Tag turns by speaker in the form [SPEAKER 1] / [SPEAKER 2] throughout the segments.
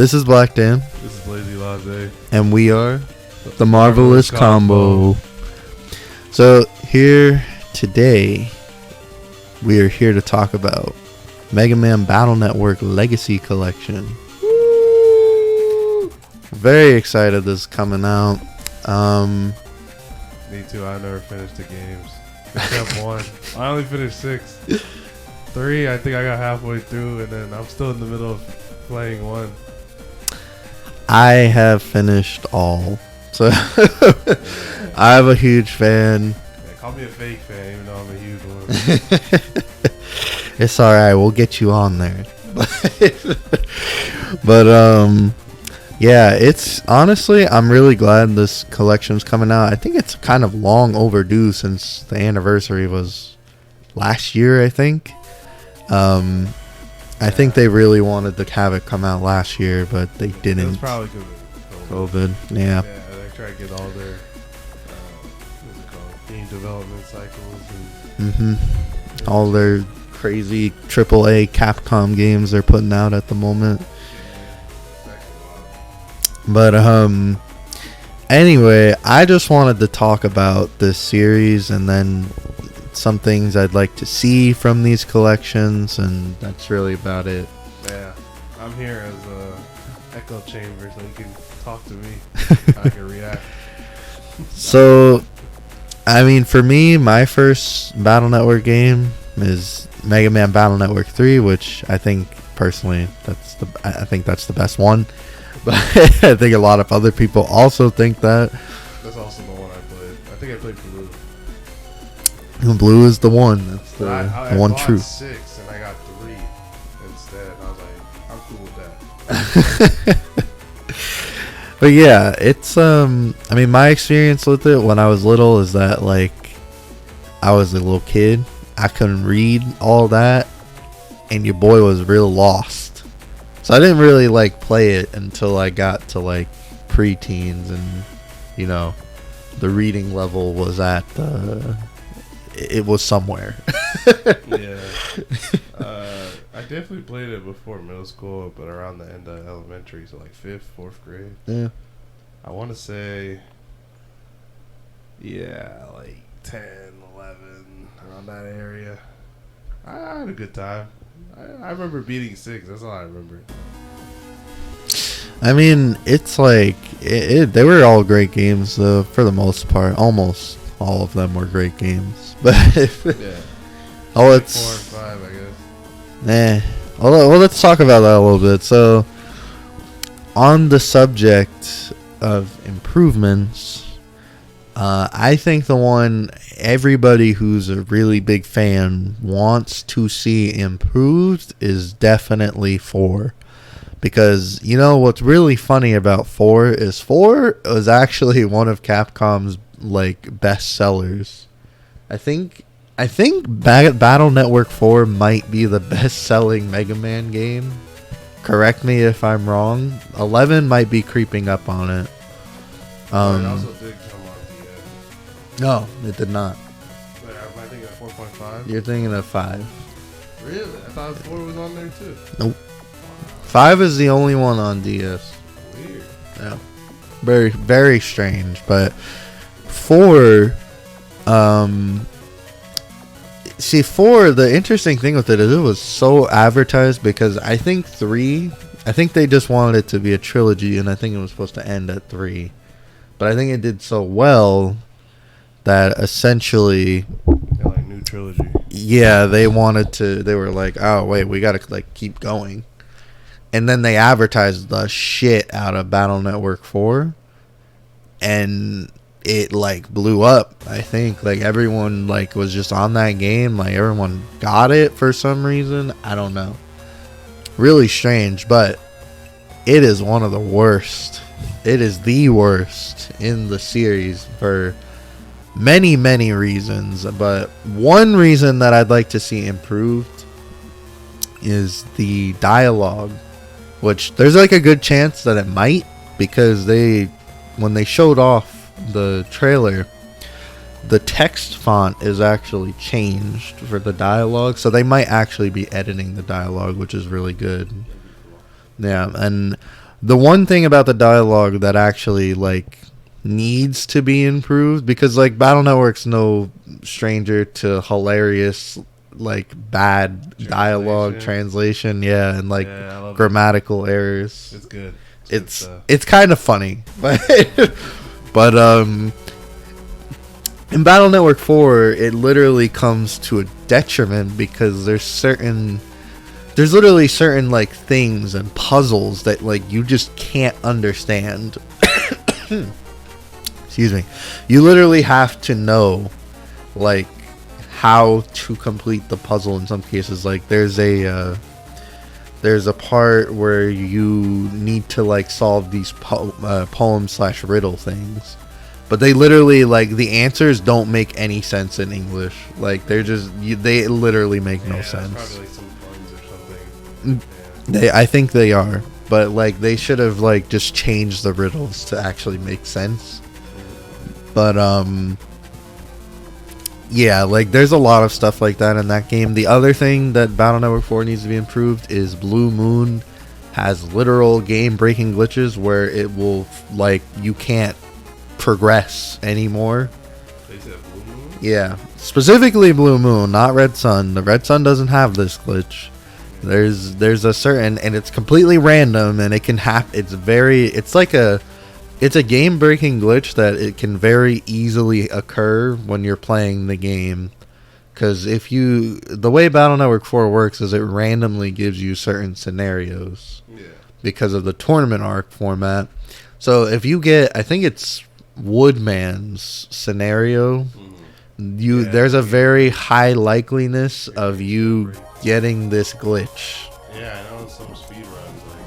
[SPEAKER 1] This is Black Dan.
[SPEAKER 2] This is Lazy Latte.
[SPEAKER 1] And we are the Marvelous Combo. So here today, we are here to talk about Megaman Battle Network Legacy Collection. Woo! Very excited this is coming out.
[SPEAKER 2] Me too. I never finished the games. Except one. I only finished 6. 3, I think I got halfway through, and then I'm still in the middle of playing 1.
[SPEAKER 1] I have finished all. So I'm a huge fan.
[SPEAKER 2] Yeah, call me a fake fan, even though I'm a huge one.
[SPEAKER 1] It's alright, we'll get you on there. But yeah, it's honestly, I'm really glad this collection's coming out. I think it's kind of long overdue since the anniversary was last year, I think. I think they really wanted to have it come out last year, but they didn't.
[SPEAKER 2] It was probably because of
[SPEAKER 1] COVID. Yeah.
[SPEAKER 2] Yeah, they try to get all their what's it called, game development cycles and
[SPEAKER 1] All their crazy AAA Capcom games they're putting out at the moment. But anyway, I just wanted to talk about this series and then some things I'd like to see from these collections, and that's really about it.
[SPEAKER 2] Yeah, I'm here as a echo chamber, so you can talk to me. I can react.
[SPEAKER 1] So, I mean, for me, my first Battle Network game is Mega Man Battle Network 3, which I think personally I think that's the best one. But I think a lot of other people also think that.
[SPEAKER 2] That's also the one I played. I think I played Blue.
[SPEAKER 1] Blue is the one. That's the
[SPEAKER 2] I
[SPEAKER 1] one
[SPEAKER 2] bought
[SPEAKER 1] true.
[SPEAKER 2] 6 and I got 3 instead. I was like, I'm cool with that.
[SPEAKER 1] But yeah, it's I mean, my experience with it when I was little is that, like, I was a little kid. I couldn't read all that, and your boy was real lost. So I didn't really like play it until I got to like preteens, and you know, the reading level was at it was somewhere.
[SPEAKER 2] Yeah. I definitely played it before middle school, but around the end of elementary, so like 5th, 4th grade.
[SPEAKER 1] Yeah.
[SPEAKER 2] I want to say, yeah, like 10, 11, around that area. I had a good time. I remember beating 6. That's all I remember.
[SPEAKER 1] I mean, it's like they were all great games, though, for the most part. Almost all of them were great games. But
[SPEAKER 2] Yeah.
[SPEAKER 1] oh,
[SPEAKER 2] Like
[SPEAKER 1] it's
[SPEAKER 2] 4 and 5, I guess.
[SPEAKER 1] Well, let's talk about that a little bit. So, on the subject of improvements, I think the one everybody who's a really big fan wants to see improved is definitely 4. Because, you know, what's really funny about 4 is 4 was actually one of Capcom's, like, best sellers. I think Battle Network 4 might be the best-selling Mega Man game. Correct me if I'm wrong. 11 might be creeping up on it.
[SPEAKER 2] It also did come on DS.
[SPEAKER 1] No, it did not.
[SPEAKER 2] Wait, am I thinking of 4.5?
[SPEAKER 1] You're thinking of 5.
[SPEAKER 2] Really? I thought 4 was on there too.
[SPEAKER 1] Nope. 5 is the only one on DS.
[SPEAKER 2] Weird.
[SPEAKER 1] Yeah. Very, very strange. But 4, see, 4, the interesting thing with it is it was so advertised because I think they just wanted it to be a trilogy, and I think it was supposed to end at 3. But I think it did so well that essentially,
[SPEAKER 2] Yeah, like new trilogy.
[SPEAKER 1] yeah, they were like, oh, wait, we got to, like, keep going. And then they advertised the shit out of Battle Network 4, and it, like, blew up. I think, like, everyone, like, was just on that game. Like, everyone got it for some reason. I don't know. Really strange, but it is one of the worst. It is the worst in the series for many, many reasons. But one reason that I'd like to see improved is the dialogue, which there's, like, a good chance that it might, because when they showed off the trailer, the text font is actually changed for the dialogue, so they might actually be editing the dialogue, which is really good. Yeah, and The one thing about the dialogue that actually like needs to be improved, because like Battle Network's no stranger to hilarious like bad dialogue translation, yeah, and like grammatical errors.
[SPEAKER 2] It's good.
[SPEAKER 1] It's kind of funny, but in Battle Network 4, it literally comes to a detriment because there's literally certain like things and puzzles that like you just can't understand. Excuse me. You literally have to know like how to complete the puzzle in some cases. Like there's a part where you need to like solve these poem/riddle things. But they literally, like, the answers don't make any sense in English. Like, they literally make no sense.
[SPEAKER 2] Probably like some puns or something.
[SPEAKER 1] I think they are. But, like, they should have, like, just changed the riddles to actually make sense. But, yeah, like, there's a lot of stuff like that in that game. The other thing that Battle Network 4 needs to be improved is Blue Moon has literal game-breaking glitches where it will, like, you can't progress anymore.
[SPEAKER 2] They said Blue Moon?
[SPEAKER 1] Yeah, specifically Blue Moon, not Red Sun. The Red Sun doesn't have this glitch. There's a certain, and it's completely random, and it can it's a game breaking glitch that it can very easily occur when you're playing the game. Because the way Battle Network 4 works is it randomly gives you certain scenarios.
[SPEAKER 2] Yeah. Because
[SPEAKER 1] of the tournament arc format. So if you get, I think it's Woodman's scenario, there's a very high likeliness of you getting this glitch.
[SPEAKER 2] Yeah, I know some speedruns, like,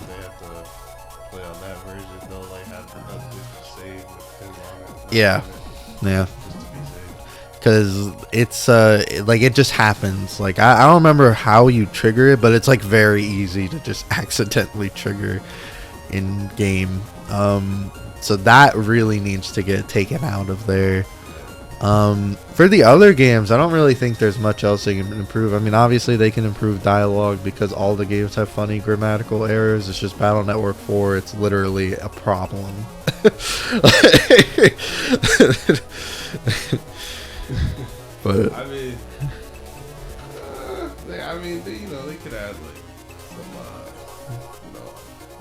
[SPEAKER 2] they have to play on that version, they'll, like, have the glitch saved with
[SPEAKER 1] Yeah. Because it's, like, it just happens. Like, I don't remember how you trigger it, but it's, like, very easy to just accidentally trigger in game. So that really needs to get taken out of there. For the other games, I don't really think there's much else they can improve. I mean, obviously they can improve dialogue because all the games have funny grammatical errors. It's just Battle Network 4, it's literally a problem. But
[SPEAKER 2] they could add like some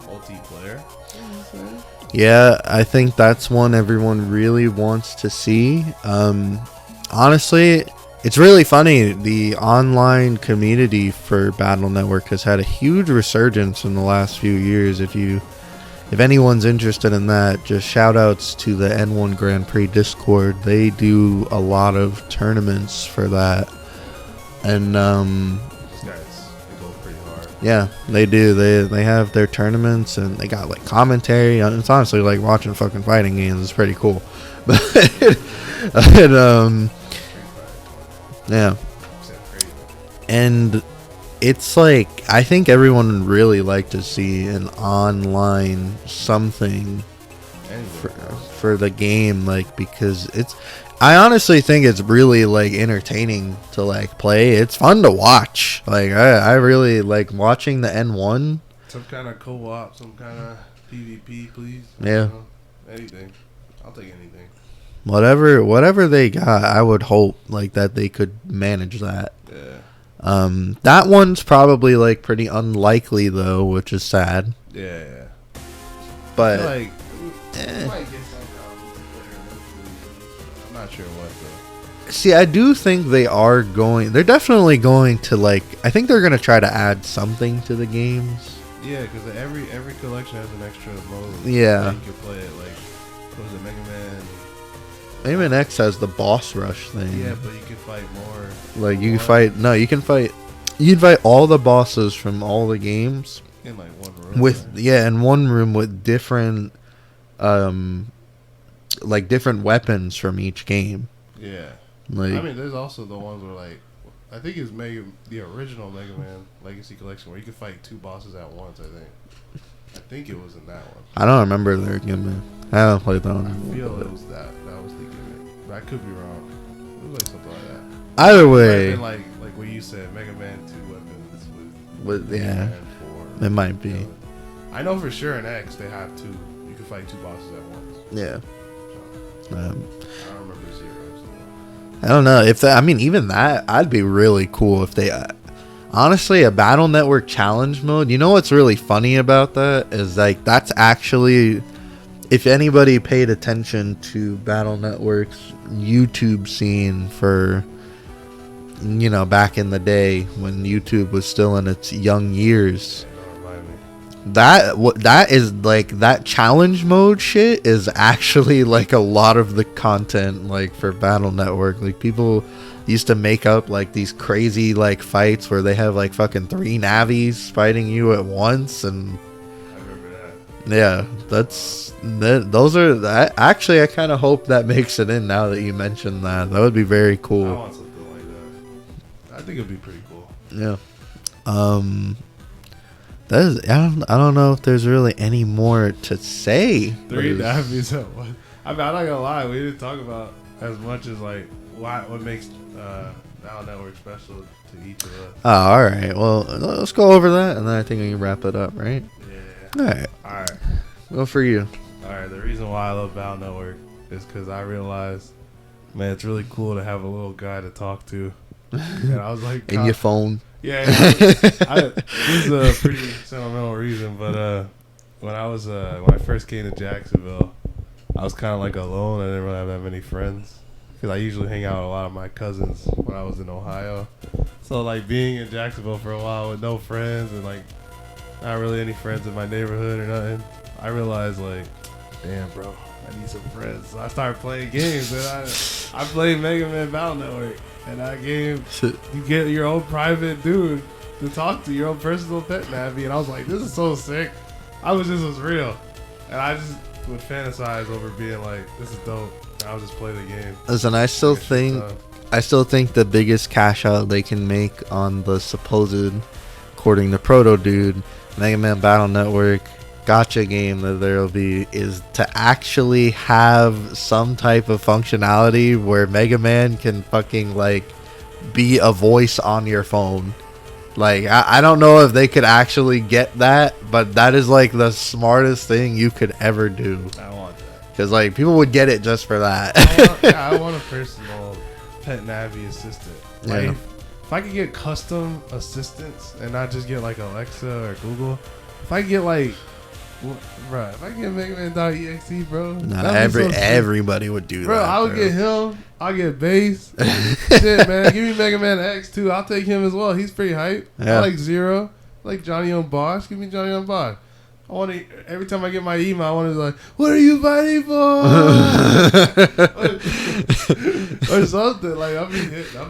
[SPEAKER 2] multiplayer.
[SPEAKER 1] Yeah, I think that's one everyone really wants to see. Honestly, it's really funny. The online community for Battle Network has had a huge resurgence in the last few years. If anyone's interested in that, just shout outs to the N1 Grand Prix Discord. They do a lot of tournaments for that. And yeah, they do. They have their tournaments and they got like commentary. It's honestly like watching fucking fighting games. It's pretty cool. But yeah, and it's like I think everyone would really like to see an online something for the game, like, because I honestly think it's really like entertaining to like play. It's fun to watch. Like I really like watching the N1.
[SPEAKER 2] Some kind of co-op, some kind of PvP, please.
[SPEAKER 1] Yeah.
[SPEAKER 2] Anything. I'll take anything.
[SPEAKER 1] Whatever they got, I would hope like that they could manage that.
[SPEAKER 2] Yeah.
[SPEAKER 1] That one's probably like pretty unlikely though, which is sad.
[SPEAKER 2] Yeah.
[SPEAKER 1] But
[SPEAKER 2] like might get some I'm not sure what though.
[SPEAKER 1] See, I do think they're definitely going to like, I think they're going to try to add something to the games.
[SPEAKER 2] Yeah, because every collection has an extra mode.
[SPEAKER 1] Yeah.
[SPEAKER 2] You can play it like, what was it, Megaman?
[SPEAKER 1] Megaman.exe has the boss rush thing.
[SPEAKER 2] Yeah, but you can fight more.
[SPEAKER 1] Like you can fight all the bosses from all the games.
[SPEAKER 2] In like one room.
[SPEAKER 1] In one room with different like different weapons from each game.
[SPEAKER 2] Yeah.
[SPEAKER 1] Like,
[SPEAKER 2] I mean, there's also the ones where like, I think it's the original Mega Man Legacy Collection where you could fight two bosses at once. I think it was in that one.
[SPEAKER 1] I don't remember their gimmick. I haven't played that one.
[SPEAKER 2] I feel it was that was the gimmick, but I could be wrong. It was like something like that.
[SPEAKER 1] Either way,
[SPEAKER 2] like what you said, Mega Man 2 weapons with
[SPEAKER 1] yeah,
[SPEAKER 2] Mega Man 4.
[SPEAKER 1] it might be.
[SPEAKER 2] I know for sure in X they have two. You can fight two bosses at once.
[SPEAKER 1] Yeah.
[SPEAKER 2] So, I don't remember Zero.
[SPEAKER 1] I don't know if that. I mean, even that, I'd be really cool if they. Honestly, a Battle Network challenge mode. You know what's really funny about that is like that's actually, if anybody paid attention to Battle Network's YouTube scene for, back in the day when YouTube was still in its young years. That is like that challenge mode shit is actually like a lot of the content like for Battle Network. Like people used to make up like these crazy like fights where they have like fucking 3 navis fighting you at once, and
[SPEAKER 2] I remember
[SPEAKER 1] yeah, those are that. Actually, I kind of hope that makes it in now that you mentioned that. That would be very cool.
[SPEAKER 2] I want something like that. I think it'd be pretty cool.
[SPEAKER 1] Yeah. That is, I don't know if there's really any more to say.
[SPEAKER 2] 3 navis at once. I mean, I'm not gonna lie, we didn't talk about as much as like what makes Battle Network special to each of us.
[SPEAKER 1] Oh, all right. Well, let's go over that, and then I think we can wrap it up, right?
[SPEAKER 2] Yeah.
[SPEAKER 1] All right. Well, for you.
[SPEAKER 2] All right. The reason why I love Battle Network is because I realized, man, it's really cool to have a little guy to talk to. And I was like,
[SPEAKER 1] in your phone.
[SPEAKER 2] Yeah, this is a pretty sentimental reason, but when I first came to Jacksonville, I was kind of like alone. I didn't really have that many friends because I usually hang out with a lot of my cousins when I was in Ohio. So like being in Jacksonville for a while with no friends and like not really any friends in my neighborhood or nothing, I realized like, damn, bro, I need some friends. So I started playing games, and I played Megaman Battle Network. And that game, you get your own private dude to talk to, your own personal pet navi. And I was like, this is so sick. I was real. And I just would fantasize over being like, this is dope. And I would just play the game.
[SPEAKER 1] Listen, I still think the biggest cash out they can make on the supposed, according to Proto Dude, Mega Man Battle Network gacha game that there'll be is to actually have some type of functionality where Mega Man can fucking like be a voice on your phone. Like I don't know if they could actually get that, but that is like the smartest thing you could ever do.
[SPEAKER 2] I want that
[SPEAKER 1] because like people would get it just for that.
[SPEAKER 2] I want a personal pet navi assistant. Like,
[SPEAKER 1] yeah.
[SPEAKER 2] If I could get custom assistants and not just get like Alexa or Google, if I could get like, bro, if I get Megaman.exe, bro.
[SPEAKER 1] Nah, everybody would do
[SPEAKER 2] bro,
[SPEAKER 1] that.
[SPEAKER 2] I would get him. I'll get Bass. Shit, man. Give me Megaman.exe too. I'll take him as well. He's pretty hype.
[SPEAKER 1] Yeah.
[SPEAKER 2] I like Zero. I like Johnny on Bosch. Give me Johnny on Bosch. I want to, every time I get my email, I want to like, what are you fighting for? or something. Like, I'll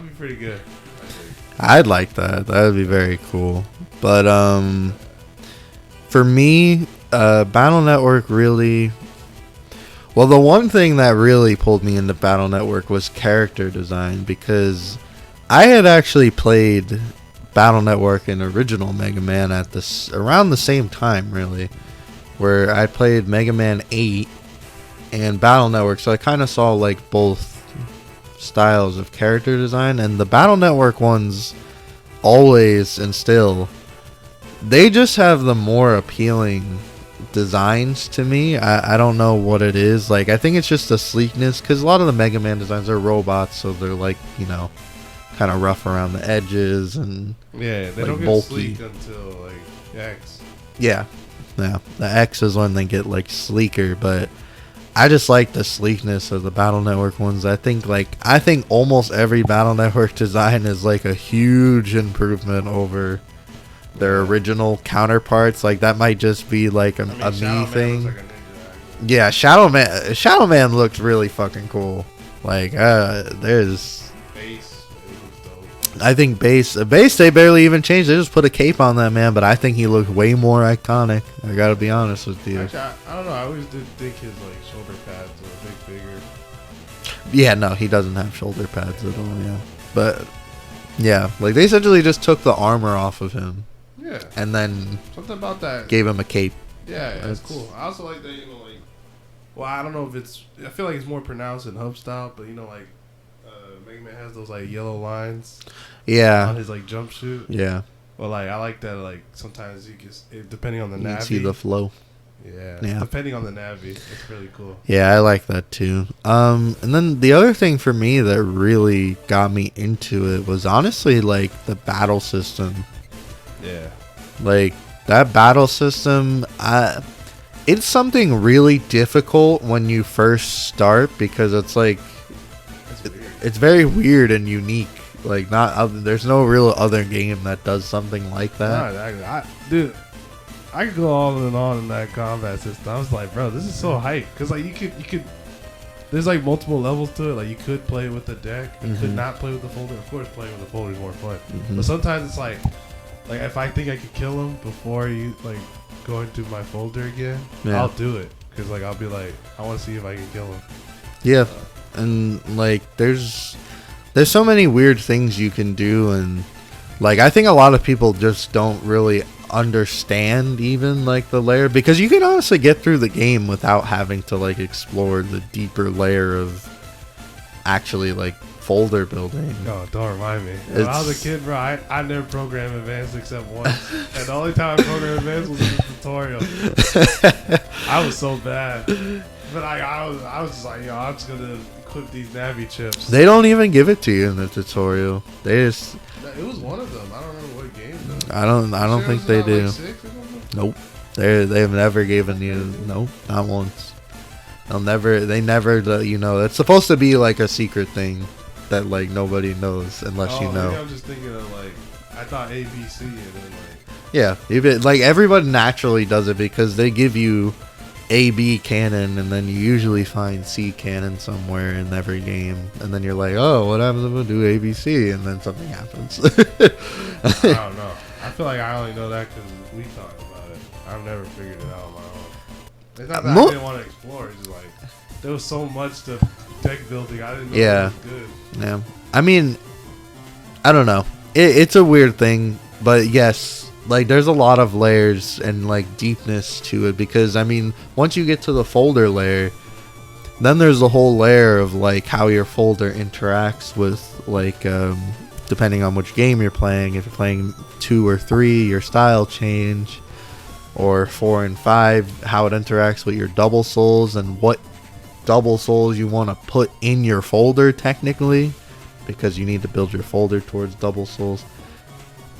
[SPEAKER 2] be pretty good.
[SPEAKER 1] I'd like that. That would be very cool. But for me, Battle Network really... Well, the one thing that really pulled me into Battle Network was character design, because I had actually played Battle Network and original Mega Man at this around the same time, really, where I played Mega Man 8 and Battle Network, so I kind of saw like both styles of character design, and the Battle Network ones always and still, they just have the more appealing designs to me. I don't know what it is. Like, I think it's just the sleekness, because a lot of the Mega Man designs are robots, so they're like, you know, kind of rough around the edges and
[SPEAKER 2] yeah, they
[SPEAKER 1] like
[SPEAKER 2] don't get
[SPEAKER 1] bulky.
[SPEAKER 2] sleek until like X.
[SPEAKER 1] Yeah, the X is when they get like sleeker, but I just like the sleekness of the Battle Network ones. I think almost every Battle Network design is like a huge improvement over their original counterparts. Like, that might just be like a me thing.
[SPEAKER 2] Like a ninja,
[SPEAKER 1] yeah, Shadow Man looks really fucking cool. Like, there's
[SPEAKER 2] Bass, it looks dope.
[SPEAKER 1] I think Bass they barely even changed. They just put a cape on that man, but I think he looked way more iconic. I gotta be honest with you.
[SPEAKER 2] Actually, I don't know. I always did think his like shoulder pads were a bit bigger.
[SPEAKER 1] Yeah, no, he doesn't have shoulder pads at all. Yeah, but yeah, like they essentially just took the armor off of him.
[SPEAKER 2] Yeah.
[SPEAKER 1] And then
[SPEAKER 2] Something about that.
[SPEAKER 1] gave him a cape.
[SPEAKER 2] Yeah, that's cool. I also like that, you know, like, well, I don't know if it's, I feel like it's more pronounced in Hub style, but you know, like, Mega Man has those like yellow lines.
[SPEAKER 1] Yeah.
[SPEAKER 2] On his like jumpsuit.
[SPEAKER 1] Yeah.
[SPEAKER 2] Well, like I like that. Like sometimes you can, depending on the
[SPEAKER 1] You
[SPEAKER 2] Navi.
[SPEAKER 1] can see the flow.
[SPEAKER 2] Yeah. Depending on the Navi, it's really cool.
[SPEAKER 1] Yeah, I like that too. And then the other thing for me that really got me into it was honestly like the battle system.
[SPEAKER 2] Yeah.
[SPEAKER 1] Like that battle system, it's something really difficult when you first start because it's like it's very weird and unique. Like there's no real other game that does something like that.
[SPEAKER 2] Dude, I could go on and on in that combat system. I was like, bro, this is so hype because like you could. There's like multiple levels to it. Like you could play with the deck, you could not play with the folder. Of course, playing with the folder is more fun. But sometimes it's like if I think I could kill him before you like go into my folder again, I'll do it because like I'll be like, I want to see if I can kill him.
[SPEAKER 1] Yeah, and like there's so many weird things you can do, and like I think a lot of people just don't really understand even like the layer, because you can honestly get through the game without having to like explore the deeper layer of actually like folder building.
[SPEAKER 2] Oh, don't remind me. When I was a kid, bro, I never programmed advanced except once, and the only time I programmed advanced was in the tutorial. I was so bad, but I was just like, yo, I'm just gonna equip these Navi chips.
[SPEAKER 1] They don't even give it to you in the tutorial. They just.
[SPEAKER 2] It was one of them. I don't remember what game though.
[SPEAKER 1] I don't think they do.
[SPEAKER 2] Like 6 or something?
[SPEAKER 1] Nope. They've never given you. Nope, not once. They never let you know. It's supposed to be like a secret thing that like nobody knows unless you know.
[SPEAKER 2] Maybe I'm just thinking of like, I thought ABC and then like.
[SPEAKER 1] Yeah, even like everybody naturally does it because they give you A, B cannon, and then you usually find C cannon somewhere in every game, and then you're like, oh, what happens if I do A, B, C, and then something happens.
[SPEAKER 2] I don't know. I feel like I only know that because we talked about it. I've never figured it out on my own. It's not that I didn't want to explore. It's just like there was so much to deck building. I didn't know it was good.
[SPEAKER 1] Yeah. I mean, I don't know. It's a weird thing, but yes, like there's a lot of layers and like deepness to it, because I mean, once you get to the folder layer, then there's a whole layer of like how your folder interacts with like depending on which game you're playing. If you're playing 2 or 3, your style change, or 4 and 5, how it interacts with your double souls and what double souls you want to put in your folder technically, because you need to build your folder towards double souls.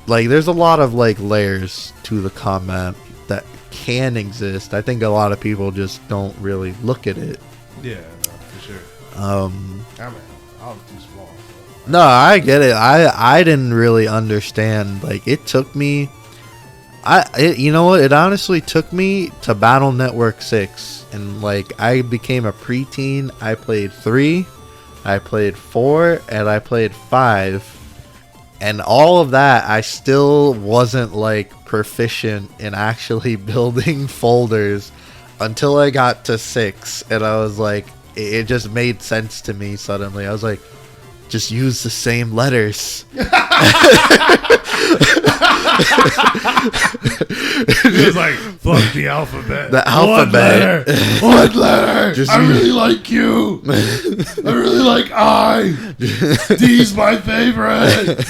[SPEAKER 1] Like there's a lot of like layers to the combat that can exist. I think a lot of people just don't really look at it.
[SPEAKER 2] Yeah, no, for sure. I mean, I was too small. So.
[SPEAKER 1] No, I get it. I didn't really understand. Like it took me. You know what? It honestly took me to Battle Network 6, and like I became a preteen. I played 3, I played 4, and I played 5. And all of that, I still wasn't like proficient in actually building folders until I got to 6. And I was like, it just made sense to me suddenly. I was like, just use the same letters.
[SPEAKER 2] It was like, fuck the alphabet.
[SPEAKER 1] The alphabet.
[SPEAKER 2] One letter. I really like you. I really like I. D's my favorite.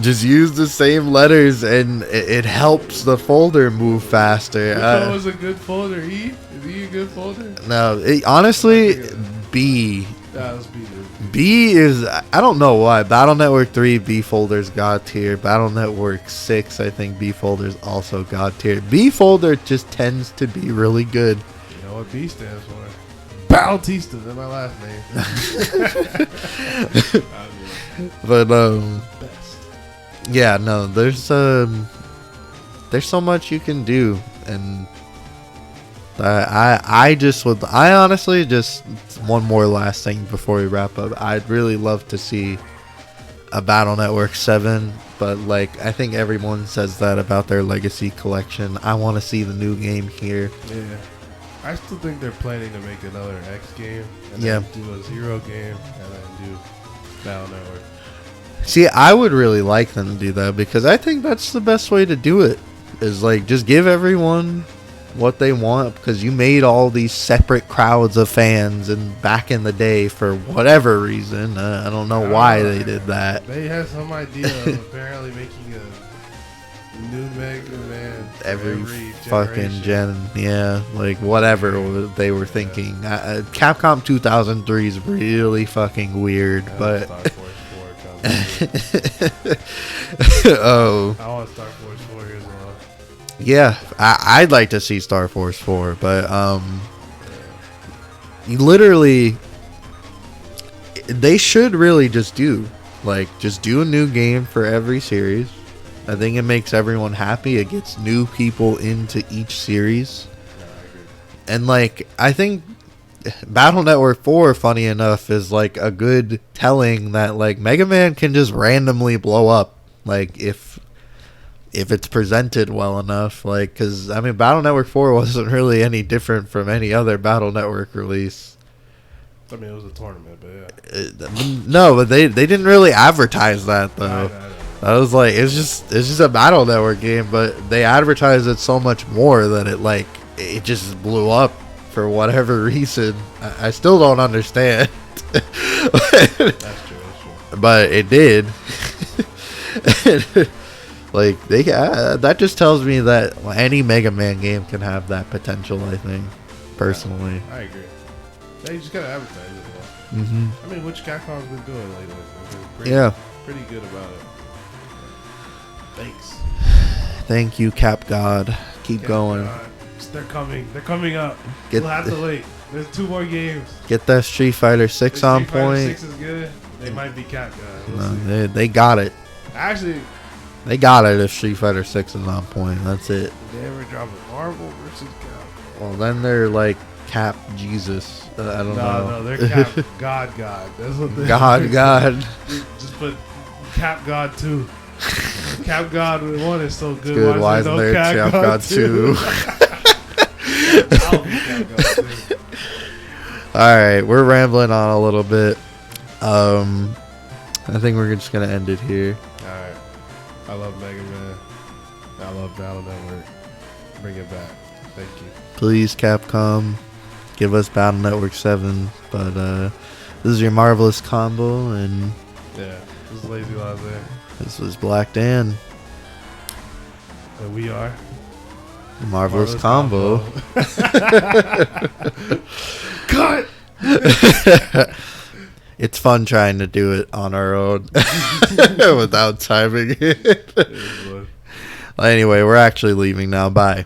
[SPEAKER 1] Just use the same letters, and it helps the folder move faster.
[SPEAKER 2] That was a good folder. E? Is E a good folder?
[SPEAKER 1] No, honestly, B.
[SPEAKER 2] That was B.
[SPEAKER 1] B is, I don't know why. Battle Network 3 B folder's God tier. Battle Network 6, I think B folder's also God tier. B folder just tends to be really good.
[SPEAKER 2] You know what B stands for? Bautista. That's my last name.
[SPEAKER 1] But
[SPEAKER 2] Best.
[SPEAKER 1] yeah, no, there's so much you can do, and I honestly just, one more last thing before we wrap up. I'd really love to see a Battle Network 7, but like I think everyone says that about their Legacy collection. I want to see the new game here.
[SPEAKER 2] Yeah, I still think they're planning to make another X game, and
[SPEAKER 1] yeah,
[SPEAKER 2] then do a 0 game, and then do Battle Network.
[SPEAKER 1] See, I would really like them to do that, because I think that's the best way to do it. Is like just give everyone what they want, because you made all these separate crowds of fans and back in the day for whatever reason. I don't know why they did that.
[SPEAKER 2] They had some idea of apparently making a new Mega Man
[SPEAKER 1] Every
[SPEAKER 2] generation.
[SPEAKER 1] fucking gen, yeah, like whatever they were thinking. Capcom 2003 is really fucking weird, but
[SPEAKER 2] Star Force 4 comes
[SPEAKER 1] oh,
[SPEAKER 2] I want Star Force 4 here as well.
[SPEAKER 1] yeah, I'd like to see Star Force 4, but you literally, they should really just do a new game for every series. I think it makes everyone happy. It gets new people into each series.
[SPEAKER 2] Yeah, I agree.
[SPEAKER 1] And like, I think Battle Network 4, funny enough, is like a good telling that like Mega Man can just randomly blow up, like if it's presented well enough. Like, because I mean, Battle Network 4 wasn't really any different from any other Battle Network release.
[SPEAKER 2] I mean, it was a tournament, but yeah.
[SPEAKER 1] No, but they didn't really advertise that though.
[SPEAKER 2] I know.
[SPEAKER 1] I was like, it's just a Battle Network game, but they advertised it so much more that it just blew up for whatever reason. I still don't understand.
[SPEAKER 2] That's true.
[SPEAKER 1] But it did. Like that just tells me that any Mega Man game can have that potential. I think, personally.
[SPEAKER 2] Yeah, I agree. They just gotta advertise it well.
[SPEAKER 1] Mm-hmm.
[SPEAKER 2] I mean, which Capcom's been doing lately? They've been pretty good about it. Thanks.
[SPEAKER 1] Thank you, Cap God. Keep going.
[SPEAKER 2] They're coming. They're coming up.
[SPEAKER 1] Get
[SPEAKER 2] We'll have to wait. There's 2 more games.
[SPEAKER 1] Get that Street Fighter 6 on point.
[SPEAKER 2] Street Fighter 6 is good. They might be Capcom. We'll
[SPEAKER 1] No, they got it.
[SPEAKER 2] Actually,
[SPEAKER 1] They got it if Street Fighter 6 is on point. That's it.
[SPEAKER 2] did they ever drop a Marvel versus Capcom?
[SPEAKER 1] Well, then they're like Cap Jesus. I don't know.
[SPEAKER 2] No, they're Cap God. That's what they
[SPEAKER 1] God.
[SPEAKER 2] Just put Cap God 2. Cap God 1 is so good.
[SPEAKER 1] Good. Why isn't there Cap God 2?
[SPEAKER 2] I'll be Cap God 2.
[SPEAKER 1] Alright, we're rambling on a little bit. I think we're just going to end it here.
[SPEAKER 2] Alright. I love Mega Man. I love Battle Network. Bring it back. Thank you.
[SPEAKER 1] Please, Capcom, give us Battle Network 7. But this is your Marvelous Combo, and
[SPEAKER 2] Yeah. This is Lazy Lazer.
[SPEAKER 1] this was Black Dan.
[SPEAKER 2] And we are
[SPEAKER 1] Marvelous Combo.
[SPEAKER 2] Cut!
[SPEAKER 1] It's fun trying to do it on our own without timing it. Anyway, we're actually leaving now. Bye.